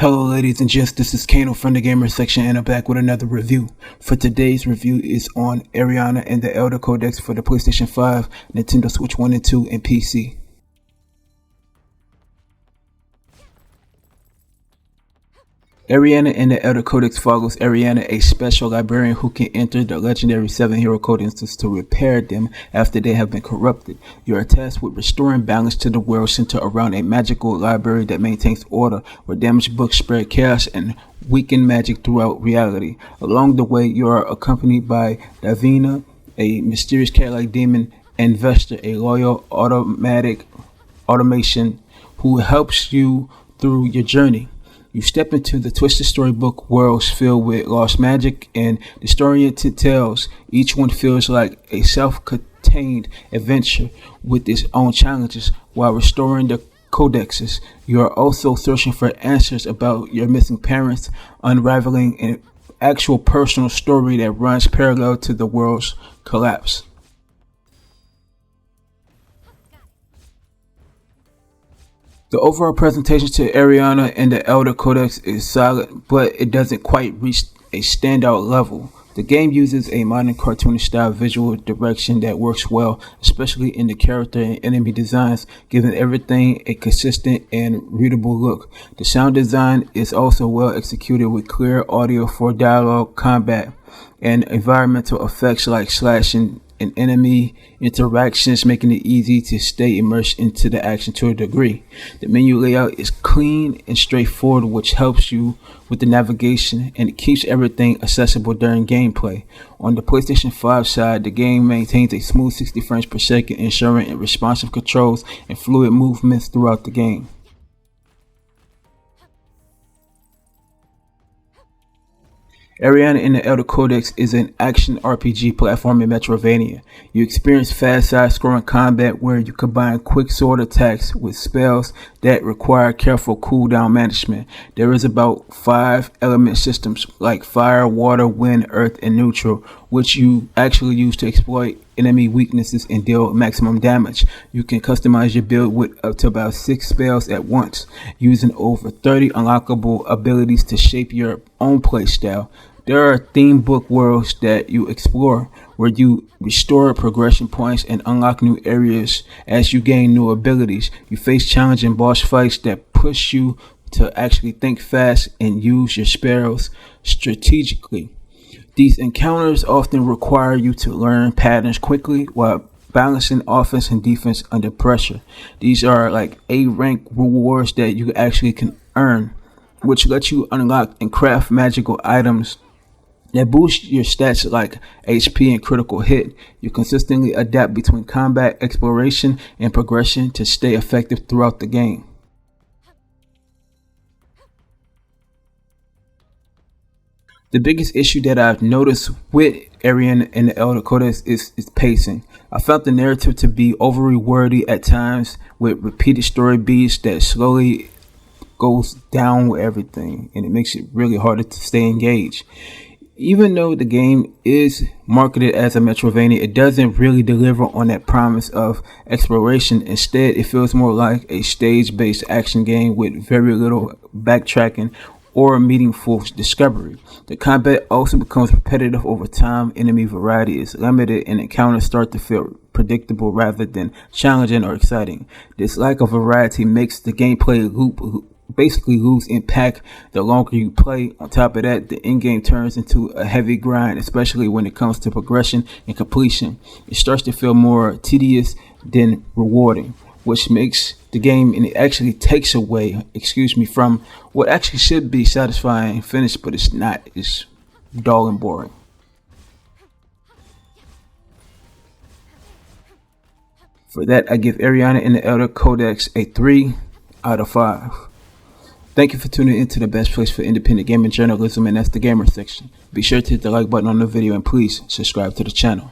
Hello ladies and gents, this is Kano from the Gamer section and I'm back with another review. For today's review is on Ariana and the HYDE Codex for the PlayStation 5, Nintendo Switch 1 and 2, and PC. Ariana and the HYDE Codex follows Ariana, a special librarian who can enter the legendary 7 hero codexes to repair them after they have been corrupted. You are tasked with restoring balance to the world centered around a magical library that maintains order, where damaged books spread chaos and weaken magic throughout reality. Along the way, you are accompanied by Davina, a mysterious cat-like demon, and Vester, a loyal automation who helps you through your journey. You step into the twisted storybook worlds filled with lost magic and disoriented tales. Each one feels like a self-contained adventure with its own challenges. While restoring the codexes, you are also searching for answers about your missing parents, unraveling an actual personal story that runs parallel to the world's collapse. The overall presentation to Ariana and the HYDE Codex is solid, but it doesn't quite reach a standout level. The game uses a modern cartoonish style visual direction that works well, especially in the character and enemy designs, giving everything a consistent and readable look. The sound design is also well executed with clear audio for dialogue, combat, and environmental effects like slashing and enemy interactions, making it easy to stay immersed into the action to a degree. The menu layout is clean and straightforward, which helps you with the navigation, and it keeps everything accessible during gameplay. On the PlayStation 5 side, the game maintains a smooth 60 frames per second, ensuring responsive controls and fluid movements throughout the game. Ariana and the HYDE Codex is an action RPG platforming Metroidvania. You experience fast side-scrolling combat where you combine quick sword attacks with spells that require careful cooldown management. There is about 5 element systems like fire, water, wind, earth, and neutral, which you actually use to exploit enemy weaknesses and deal maximum damage. You can customize your build with up to about 6 spells at once, using over 30 unlockable abilities to shape your own playstyle. There are theme book worlds that you explore, where you restore progression points and unlock new areas as you gain new abilities. You face challenging boss fights that push you to actually think fast and use your spells strategically. These encounters often require you to learn patterns quickly while balancing offense and defense under pressure. These are like A-rank rewards that you actually can earn, which lets you unlock and craft magical items that boost your stats like HP and critical hit. You consistently adapt between combat, exploration, and progression to stay effective throughout the game. The biggest issue that I've noticed with Ariana and the HYDE Codex is pacing. I found the narrative to be overly wordy at times, with repeated story beats that slowly goes down with everything, and it makes it really harder to stay engaged. Even though the game is marketed as a Metroidvania, it doesn't really deliver on that promise of exploration. Instead, it feels more like a stage-based action game with very little backtracking or meaningful discovery. The combat also becomes repetitive over time, enemy variety is limited, and encounters start to feel predictable rather than challenging or exciting. This lack of variety makes the gameplay loop basically lose impact the longer you play. On top of that, the in-game turns into a heavy grind, especially when it comes to progression and completion. It starts to feel more tedious than rewarding, which makes the game, and it actually takes away, from what actually should be satisfying finish, but it's not. It's dull and boring. For that, I give Ariana and the HYDE Codex a 3 out of 5. Thank you for tuning into the best place for independent gaming journalism, and that's the Gamer section. Be sure to hit the like button on the video and please subscribe to the channel.